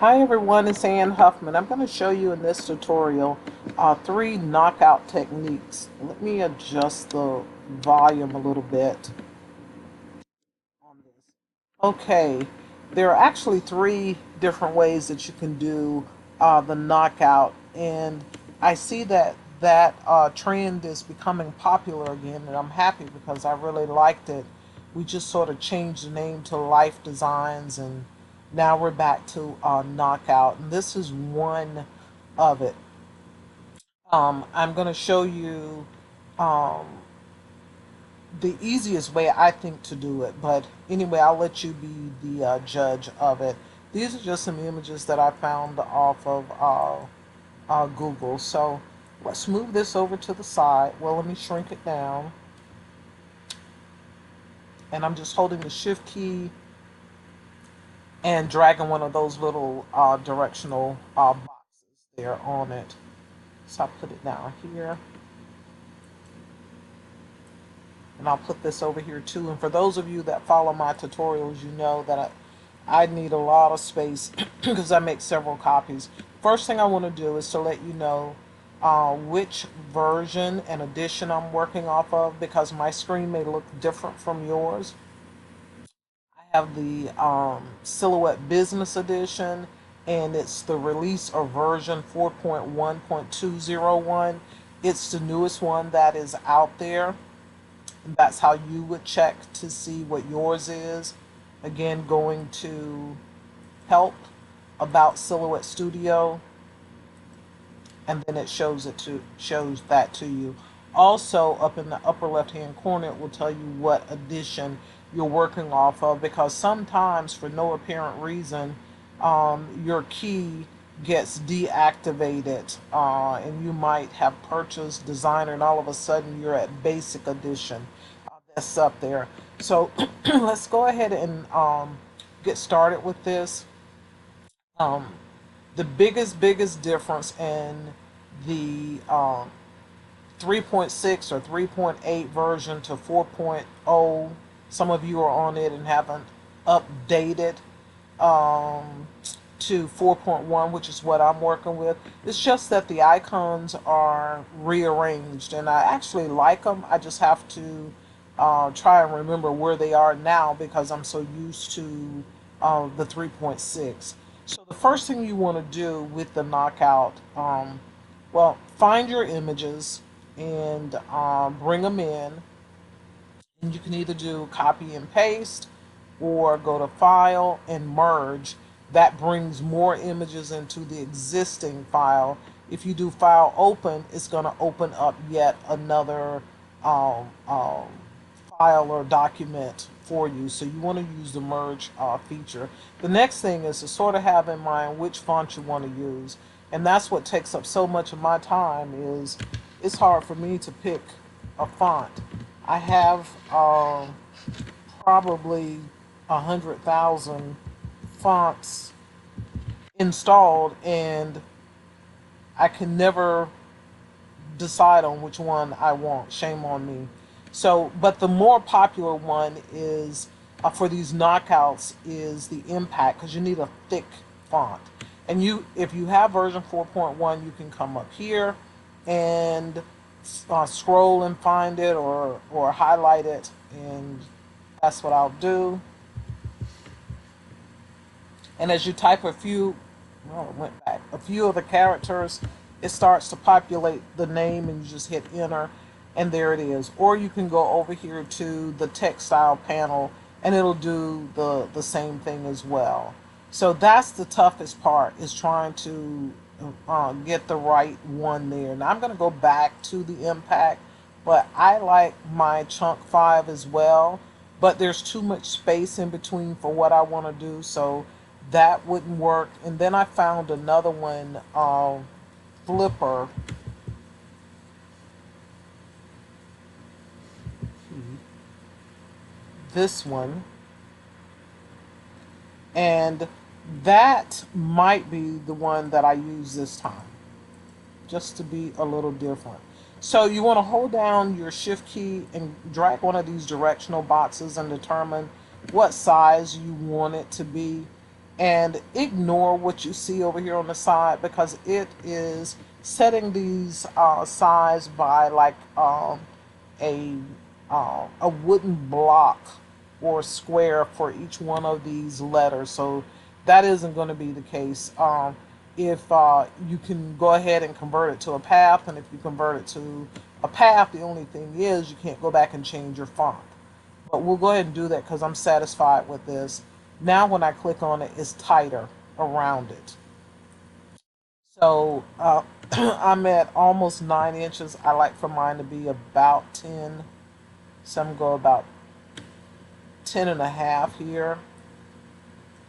Hi everyone, it's Ann Huffman. I'm going to show you in this tutorial three knockout techniques. Let me adjust the volume a little bit on this. Okay, there are actually three different ways that you can do the knockout, and I see that trend is becoming popular again, and I'm happy because I really liked it. We just sort of changed the name to Life Designs, and now we're back to knockout, and this is one of it. I'm going to show you um, the easiest way I think to do it. But anyway, I'll let you be the judge of it. These are just some images that I found off of Google. So let's move this over to the side. Well, let me shrink it down. And I'm just holding the shift key and dragging one of those little directional boxes there on it. So I'll put it down here. And I'll put this over here too. And for those of you that follow my tutorials, you know that I need a lot of space because I make several copies. First thing I want to do is to let you know which version and edition I'm working off of, because my screen may look different from yours. I have the Silhouette Business Edition, and it's the release or version 4.1.201. It's the newest one that is out there. That's how you would check to see what yours is. Again, going to help about Silhouette Studio, and then it shows that to you. Also, up in the upper left hand corner, it will tell you what edition you're working off of, because sometimes for no apparent reason your key gets deactivated, and you might have purchased designer and all of a sudden you're at basic edition. That's up there. So let's go ahead and get started with this. Um, the biggest difference in the 3.6 or 3.8 version to 4.0, some of you are on it and haven't updated um, to 4.1, which is what I'm working with. It's just that the icons are rearranged, and I actually like them. I just have to try and remember where they are now because I'm so used to the 3.6. So the first thing you want to do with the knockout, well, find your images and bring them in. And you can either do copy and paste or go to file and merge. That brings more images into the existing file. If you do file open, it's going to open up yet another um, um, file or document for you. So you want to use the merge feature. The next thing is to sort of have in mind which font you want to use. And that's what takes up so much of my time, is it's hard for me to pick a font. I have probably 100,000 fonts installed, and I can never decide on which one I want. Shame on me. So, but the more popular one is for these knockouts is the Impact, because you need a thick font. And if you have version 4.1, you can come up here and scroll and find it, or highlight it, and that's what I'll do. And as you type a few, well, it went back, a few of the characters, it starts to populate the name, and you just hit enter, and there it is. Or you can go over here to the textile panel, and it'll do the same thing as well. So that's the toughest part, is trying to get the right one there. Now I'm going to go back to the Impact, but I like my chunk 5 as well, but there's too much space in between for what I want to do, so that wouldn't work. And then I found another one, Flipper. This one, and that might be the one that I use this time, just to be a little different. So you want to hold down your shift key and drag one of these directional boxes and determine what size you want it to be. and ignore what you see over here on the side because it is setting these size by like a a wooden block or square for each one of these letters. So that isn't going to be the case. If you can go ahead and convert it to a path, and if you convert it to a path, the only thing is you can't go back and change your font. But we'll go ahead and do that because I'm satisfied with this. Now when I click on it, it's tighter around it. So I'm at almost 9 inches. I like for mine to be about 10. Some go about 10 and a half here.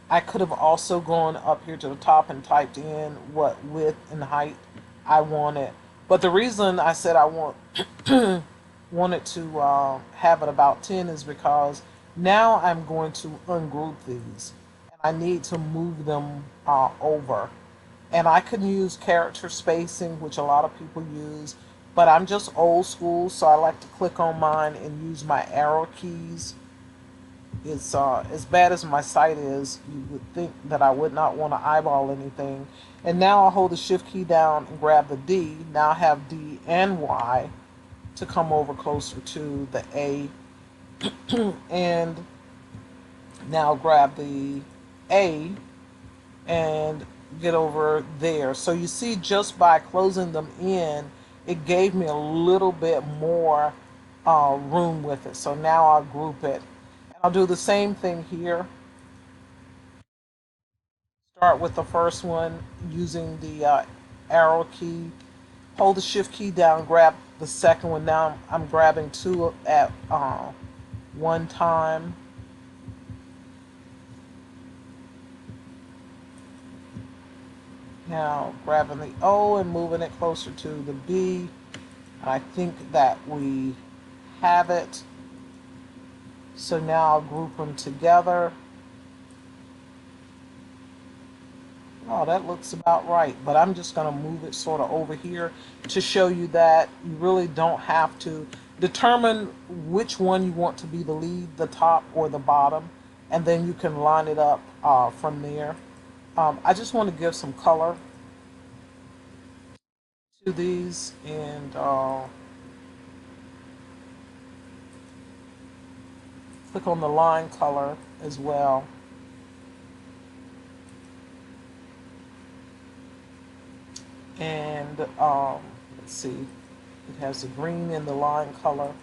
I could have also gone up here to the top and typed in what width and height I wanted. But the reason I said I wanted to have it about 10 is because now I'm going to ungroup these. And I need to move them over. And I can use character spacing, which a lot of people use. But I'm just old school, so I like to click on mine and use my arrow keys. It's as bad as my sight is, you would think that I would not want to eyeball anything. And now I'll hold the shift key down and grab the D. Now I have D and Y to come over closer to the A. And now grab the A and get over there. So you see, just by closing them in, it gave me a little bit more room with it. So now I'll group it. And I'll do the same thing here. Start with the first one using the arrow key. Hold the shift key down, grab the second one. Now I'm grabbing two at one time. Now grabbing the O and moving it closer to the B. I think that we have it. So now I'll group them together. Oh, that looks about right. But I'm just going to move it sort of over here to show you that you really don't have to determine which one you want to be the lead, the top or the bottom. And then you can line it up from there. I just want to give some color to these, and click on the line color as well. And let's see, it has the green in the line color,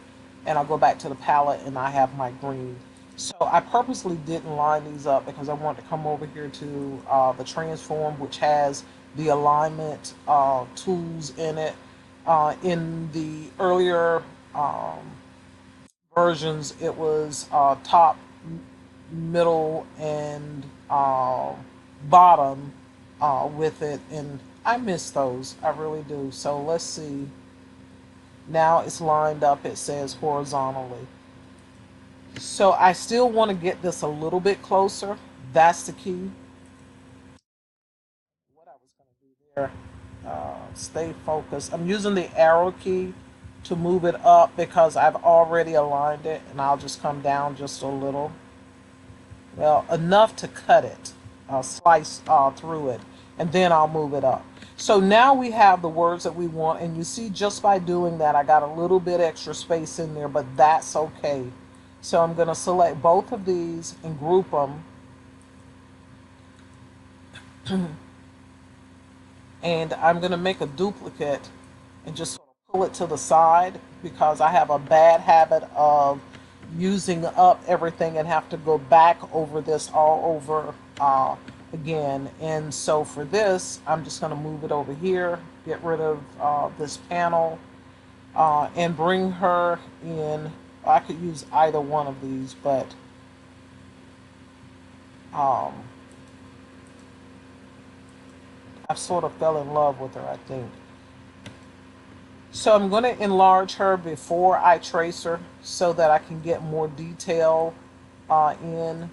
and I'll go back to the palette and I have my green. So I purposely didn't line these up because I want to come over here to the transform, which has the alignment tools in it. In the earlier versions, it was top, middle, and bottom with it, and I miss those. I really do. So let's see. Now it's lined up. It says horizontally. So I still want to get this a little bit closer. That's the key. What I was going to do there, stay focused. I'm using the arrow key to move it up because I've already aligned it, and I'll just come down just a little. Well, enough to cut it, slice through it, and then I'll move it up. So now we have the words that we want, and you see just by doing that, I got a little bit extra space in there, but that's okay. So I'm going to select both of these and group them. And I'm going to make a duplicate and just sort of pull it to the side because I have a bad habit of using up everything and have to go back over this all over again. And so for this, I'm just going to move it over here, get rid of this panel, and bring her in. I could use either one of these, but I sort of fell in love with her, I think. So I'm going to enlarge her before I trace her so that I can get more detail in,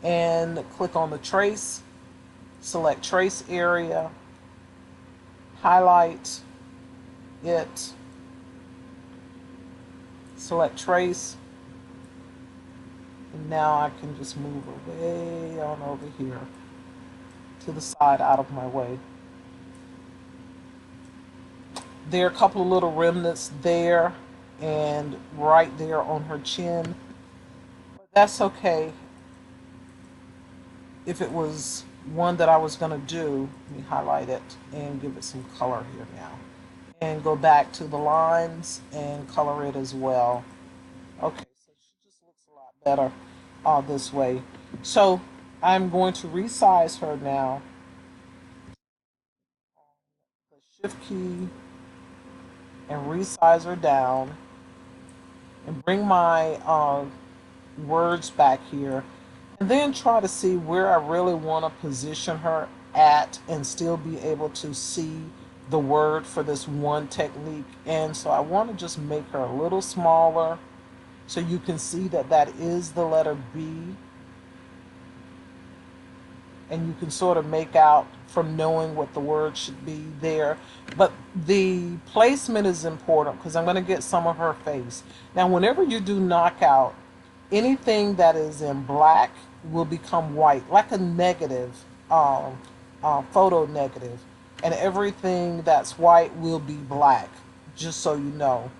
and click on the trace, select trace area, highlight it, select trace, and now I can just move her way on over here. to the side out of my way. There are a couple of little remnants there and right there on her chin, but that's okay. If it was one that I was going to do, let me highlight it and give it some color here now. And go back to the lines and color it as well. Okay, so she just looks a lot better this way. So I'm going to resize her now. The shift key and resize her down and bring my words back here, and then try to see where I really want to position her at and still be able to see the word for this one technique. And so I want to just make her a little smaller so you can see that that is the letter B, and you can sort of make out from knowing what the word should be there. But the placement is important because I'm going to get some of her face. Now, whenever you do knockout, anything that is in black will become white, like a negative, photo negative, and everything that's white will be black, just so you know.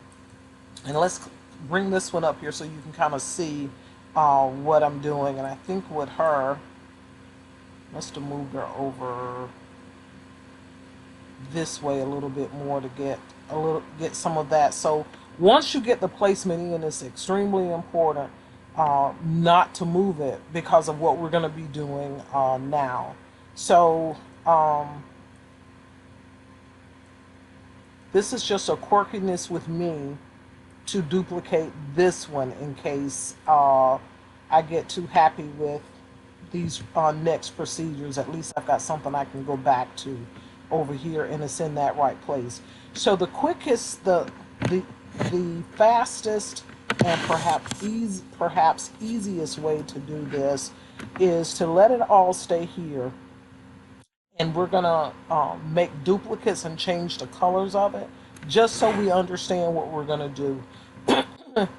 And let's bring this one up here so you can kind of see what I'm doing. And I think with her, must have moved her over this way a little bit more to get some of that. So once you get the placement in, it's extremely important not to move it because of what we're going to be doing now. So this is just a quirkiness with me to duplicate this one in case I get too happy with these next procedures. At least I've got something I can go back to over here, and it's in that right place. So the quickest, the fastest, and perhaps easiest way to do this is to let it all stay here, and we're gonna make duplicates and change the colors of it, just so we understand what we're gonna do.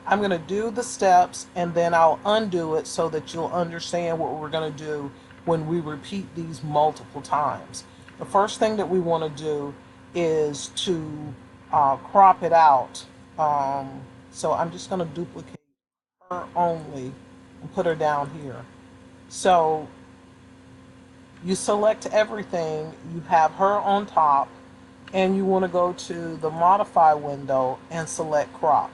I'm going to do the steps and then I'll undo it so that you'll understand what we're going to do when we repeat these multiple times. The first thing that we want to do is to crop it out. So I'm just going to duplicate her only and put her down here. So you select everything, you have her on top, and you want to go to the modify window and select crop.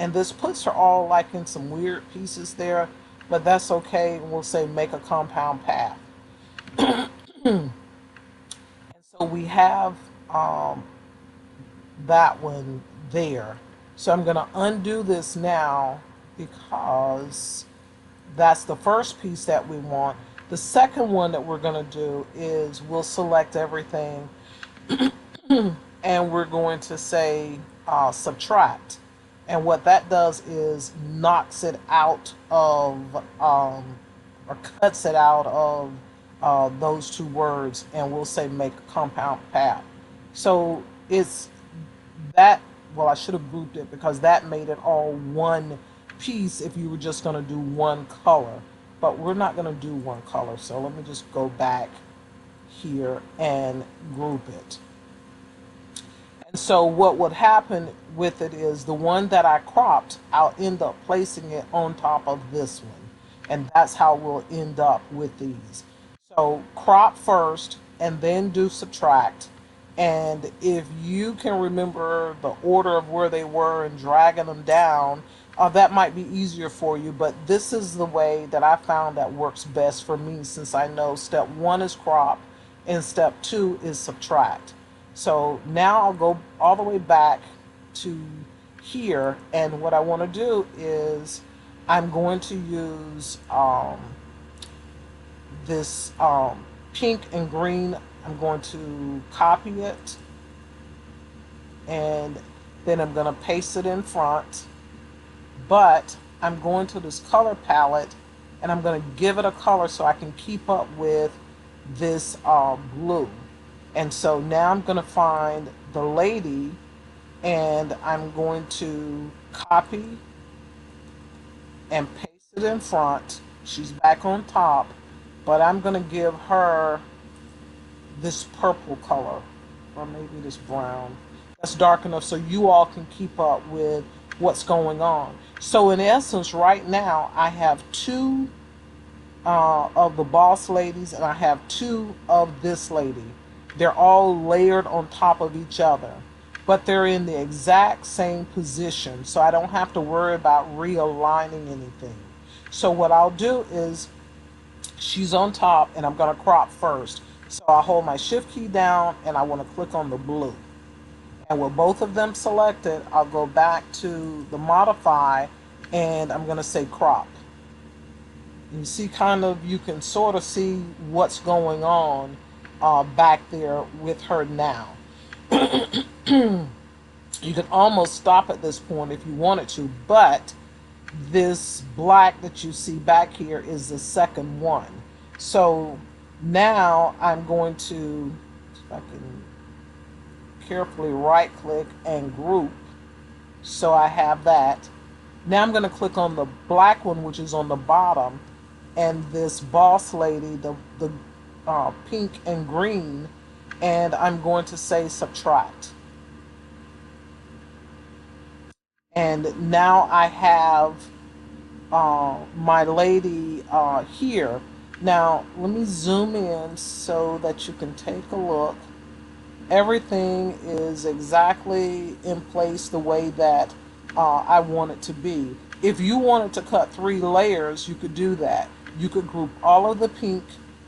And this puts her all like in some weird pieces there, but that's okay. We'll say make a compound path. And so we have that one there. So I'm going to undo this now because that's the first piece that we want. The second one that we're going to do is we'll select everything and we're going to say subtract. And what that does is knocks it out of, or cuts it out of those two words, and we'll say make a compound path. So it's that, well, I should have grouped it because that made it all one piece if you were just going to do one color. But we're not going to do one color. So let me just go back here and group it. And so what would happen with it is the one that I cropped, I'll end up placing it on top of this one. And that's how we'll end up with these. So crop first and then do subtract. And if you can remember the order of where they were and dragging them down, that might be easier for you. But this is the way that I found that works best for me, since I know step 1 is crop and step 2 is subtract. So now I'll go all the way back to here, and what I want to do is I'm going to use this pink and green. I'm going to copy it, and then I'm going to paste it in front, but I'm going to this color palette and I'm going to give it a color so I can keep up with this blue. And so now I'm going to find the lady and I'm going to copy and paste it in front. She's back on top, but I'm going to give her this purple color, or maybe this brown. That's dark enough so you all can keep up with what's going on. So in essence, right now, I have two of the boss ladies, and I have two of this lady. They're all layered on top of each other, but they're in the exact same position, so I don't have to worry about realigning anything. So what I'll do is, she's on top and I'm going to crop first. So I hold my shift key down and I want to click on the blue. And with both of them selected, I'll go back to the modify and I'm going to say crop. You see, kind of, you can sort of see what's going on back there with her now. You can almost stop at this point if you wanted to, but this black that you see back here is the second one. So now I'm going to, if I can carefully right click and group, so I have that. Now I'm going to click on the black one, which is on the bottom, and this boss lady, the pink and green, and I'm going to say subtract. And now I have my lady here. Now let me zoom in so that you can take a look. Everything is exactly in place the way that I want it to be. If you wanted to cut 3 layers, you could do that. You could group all of the pink,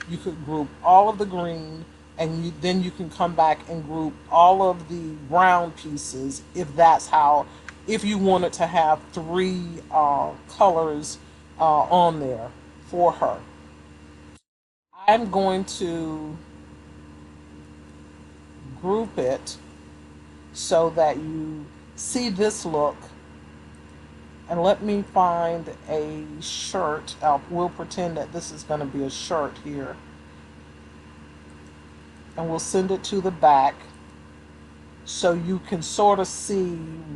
you could group all of the green, and then you can come back and group all of the brown pieces if that's how, if you wanted to have 3 colors on there for her. I'm going to group it so that you see this look. And let me find a shirt. We'll pretend that this is going to be a shirt here. And we'll send it to the back so you can sort of see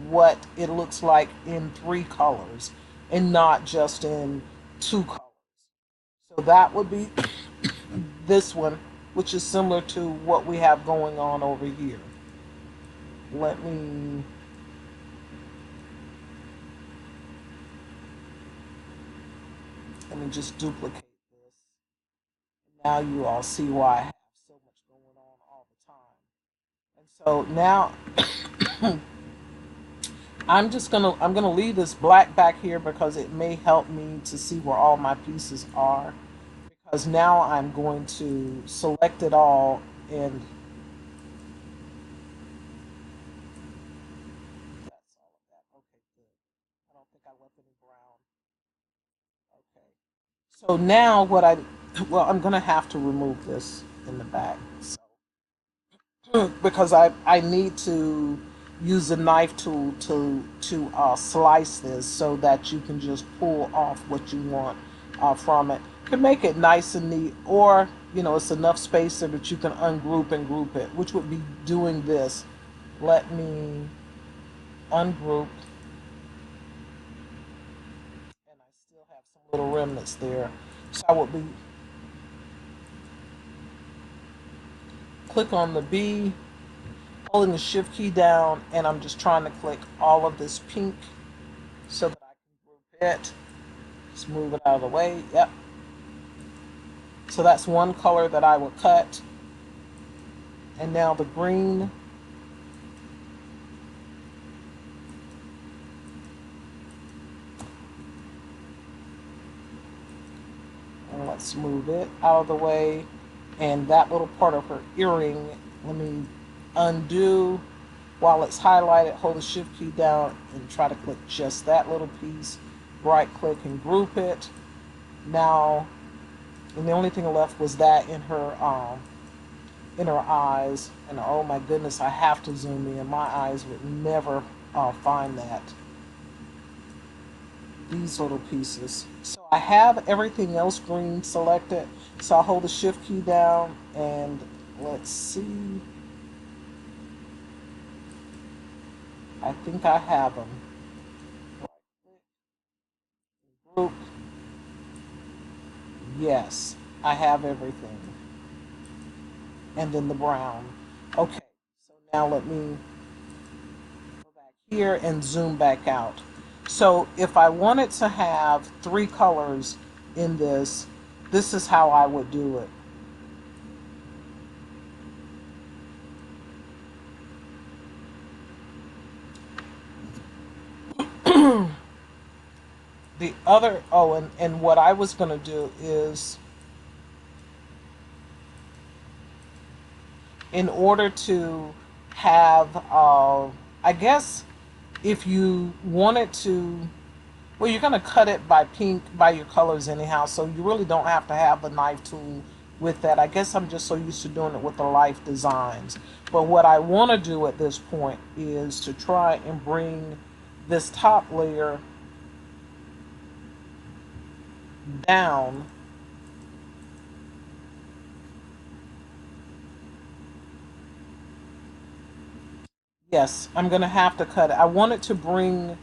what it looks like in 3 colors and not just in 2 colors. So that would be this one, which is similar to what we have going on over here. Let me just duplicate this. Now you all see why I have so much going on all the time. And so now I'm gonna leave this black back here because it may help me to see where all my pieces are. Because now I'm going to select it all, and that's all of that. Okay, good. I don't think I left any brown. Okay. So now well, I'm gonna have to remove this in the back. So because I need to use the knife tool to slice this so that you can just pull off what you want from it. You can make it nice and neat, or it's enough space so that you can ungroup and group it, which would be doing this. Let me ungroup, and I still have some little remnants there. So I would be click on the B, holding the shift key down, and I'm just trying to click all of this pink so that I can group it. Just move it out of the way. Yep. So that's one color that I will cut. And now the green. And let's move it out of the way. And that little part of her earring, let me undo. While it's highlighted, hold the shift key down and try to click just that little piece. Right click and group it. Now, and the only thing left was that in her eyes. And oh my goodness, I have to zoom in. My eyes would never find that. These little pieces. So I have everything else green selected. So I'll hold the shift key down and let's see. I think I have them. Group. Yes. I have everything. And then the brown. Okay, so now let me go back here and zoom back out. So if I wanted to have three colors in this, this is how I would do it. The other, oh, and what I was going to do is, in order to have, I guess, if you wanted to, well, you're going to cut it by pink, by your colors anyhow, so you really don't have to have the knife tool with that. I guess I'm just so used to doing it with the Life Designs. But what I want to do at this point is to try and bring this top layer down. Yes, I'm going to have to cut it. I wanted to bring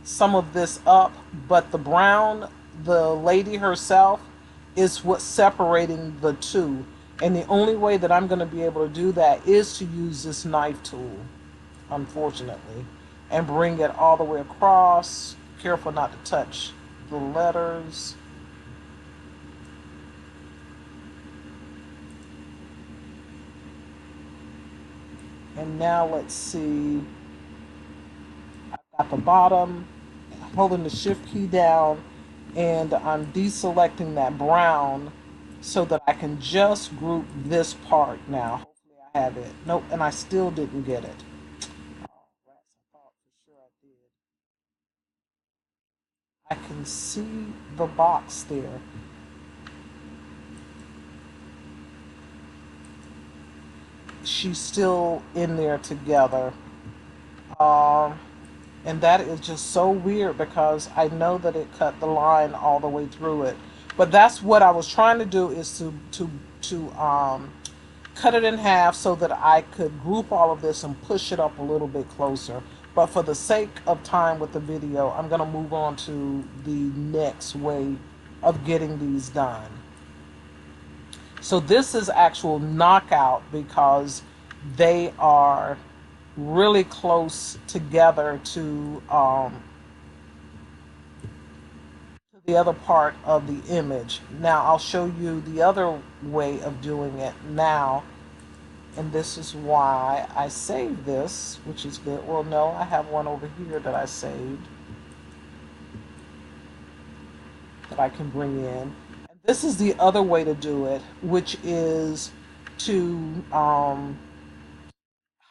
some of this up, but the brown, the lady herself, is what's separating the two. And the only way that I'm going to be able to do that is to use this knife tool, unfortunately, and bring it all the way across. Careful not to touch the letters. And now let's see. I've got the bottom, holding the shift key down, and I'm deselecting that brown so that I can just group this part now. Hopefully I have it. Nope, and I still didn't get it. Oh, rats, I thought for sure I did. I can see the box there. She's still in there together. Um, and that is just so weird because I know that it cut the line all the way through it. But that's what I was trying to do, is to cut it in half so that I could group all of this and push it up a little bit closer. But for the sake of time with the video, I'm going to move on to the next way of getting these done. So this is actual knockout because they are really close together to the other part of the image. Now I'll show you the other way of doing it now, and this is why I saved this, which is good. Well, no, I have one over here that I saved that I can bring in. And this is the other way to do it, which is to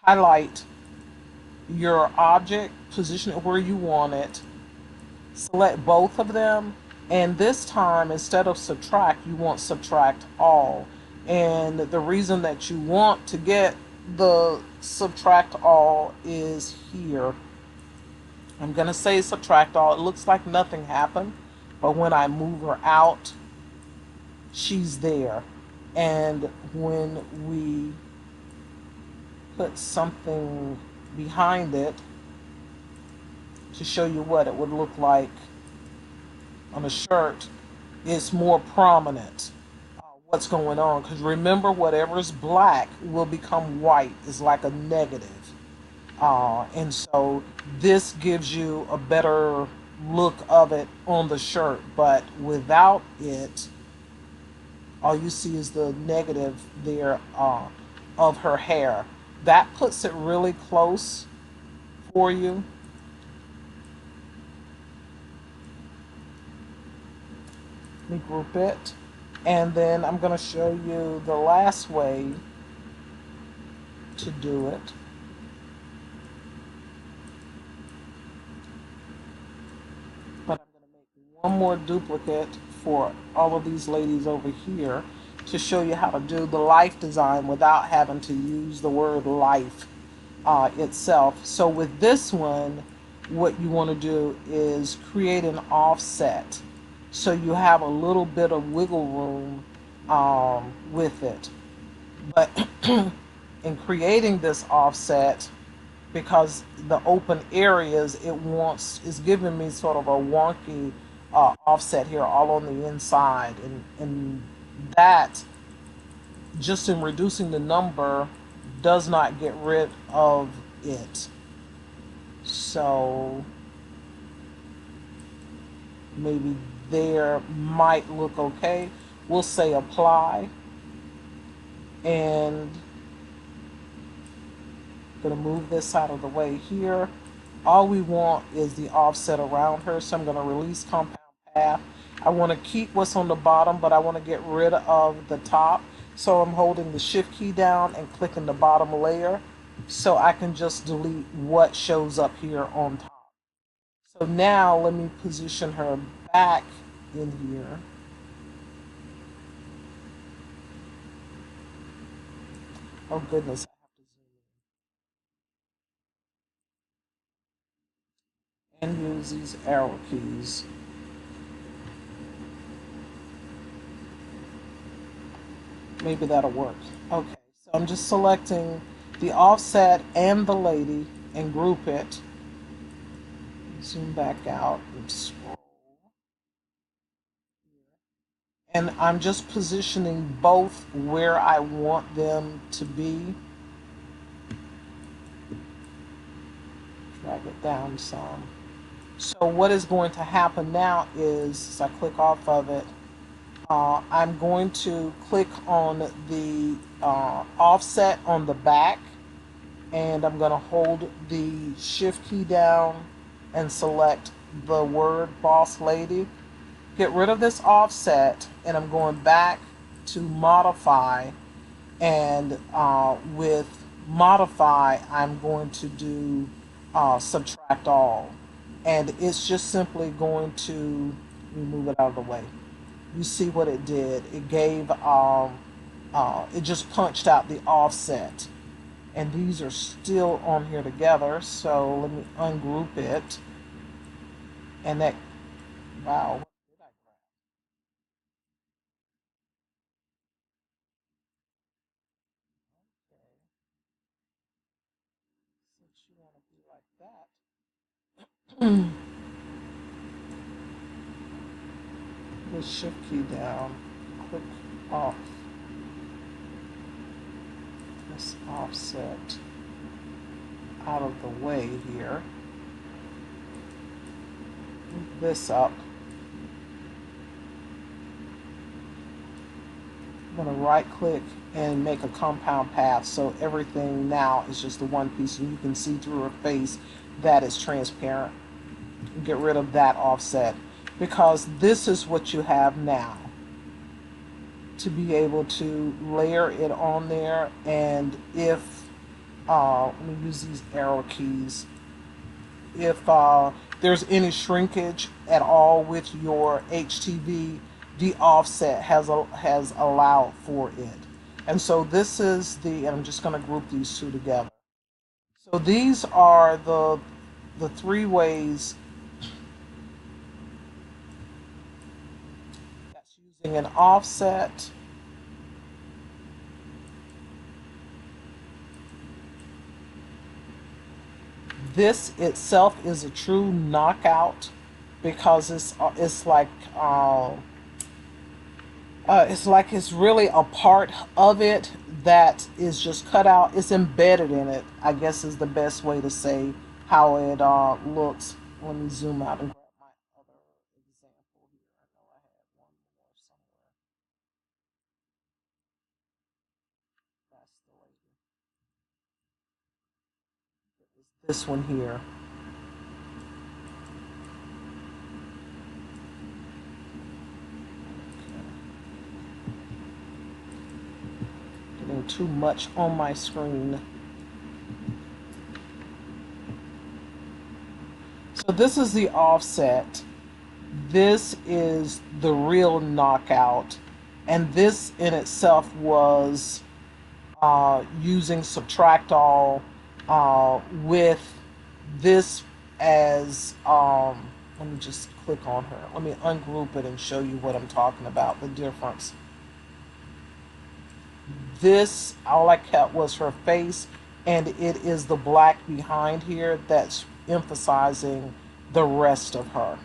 highlight your object, position it where you want it, select both of them, and this time instead of subtract, you want subtract all. And the reason that you want to get the subtract all is here. I'm going to say subtract all. It looks like nothing happened, but when I move her out, she's there. And when we put something behind it to show you what it would look like on a shirt, it's more prominent what's going on, because remember, whatever is black will become white. It's like a negative. And so this gives you a better look of it on the shirt, but without it, all you see is the negative there of her hair. That puts it really close for you. Let me group it. And then I'm going to show you the last way to do it. But I'm going to make one more duplicate for all of these ladies over here to show you how to do the life design without having to use the word life itself. So with this one, what you want to do is create an offset so you have a little bit of wiggle room with it. But in creating this offset, because the open areas it wants is giving me sort of a wonky offset here all on the inside, and that, just in reducing the number, does not get rid of it. So maybe there might look okay. We'll say apply, and I'm going to move this out of the way here. All we want is the offset around her, so I'm going to release compound path. I want to keep what's on the bottom, but I want to get rid of the top. So I'm holding the shift key down and clicking the bottom layer so I can just delete what shows up here on top. So now let me position her back in here. Oh goodness, I have to zoom in and use these arrow keys. Maybe that'll work. Okay, so I'm just selecting the offset and the lady and group it. Zoom back out and scroll. And I'm just positioning both where I want them to be. Drag it down some. So what is going to happen now is, as I click off of it, I'm going to click on the offset on the back, and I'm going to hold the shift key down and select the word boss lady. Get rid of this offset, and I'm going back to modify, and with modify I'm going to do subtract all, and it's just simply going to remove it out of the way. You see what it did? It gave it just punched out the offset, and these are still on here together. So let me ungroup it, and that, wow, what did I grab? Okay, since you want to be like that, the shift key down, click off this offset out of the way here. Move this up. I'm going to right click and make a compound path, so everything now is just the one piece, and you can see through her face that is transparent. Get rid of that offset, because this is what you have now to be able to layer it on there. And if let me use these arrow keys, if there's any shrinkage at all with your HTV, the offset has allowed for it. And so this is the, and I'm just going to group these two together. So these are the three ways that's using an offset, this itself is a true knockout, because it's like it's really a part of it that is just cut out. It's embedded in it, I guess, is the best way to say how it looks. Let me zoom out and grab my other example here. I know I had one more somewhere. That's the lady. It was this one here. Getting too much on my screen. So this is the offset. This is the real knockout. And this in itself was using subtract all with this as, let me just click on her. Let me ungroup it and show you what I'm talking about, the difference. This, all I kept was her face, and it is the black behind here that's emphasizing the rest of her.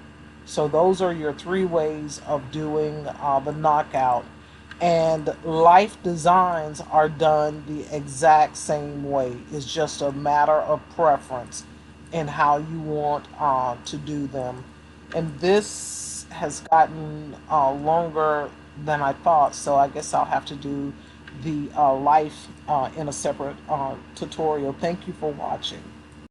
So those are your three ways of doing the knockout. And life designs are done the exact same way. It's just a matter of preference in how you want to do them. And this has gotten longer than I thought, so I guess I'll have to do the life in a separate tutorial. Thank you for watching.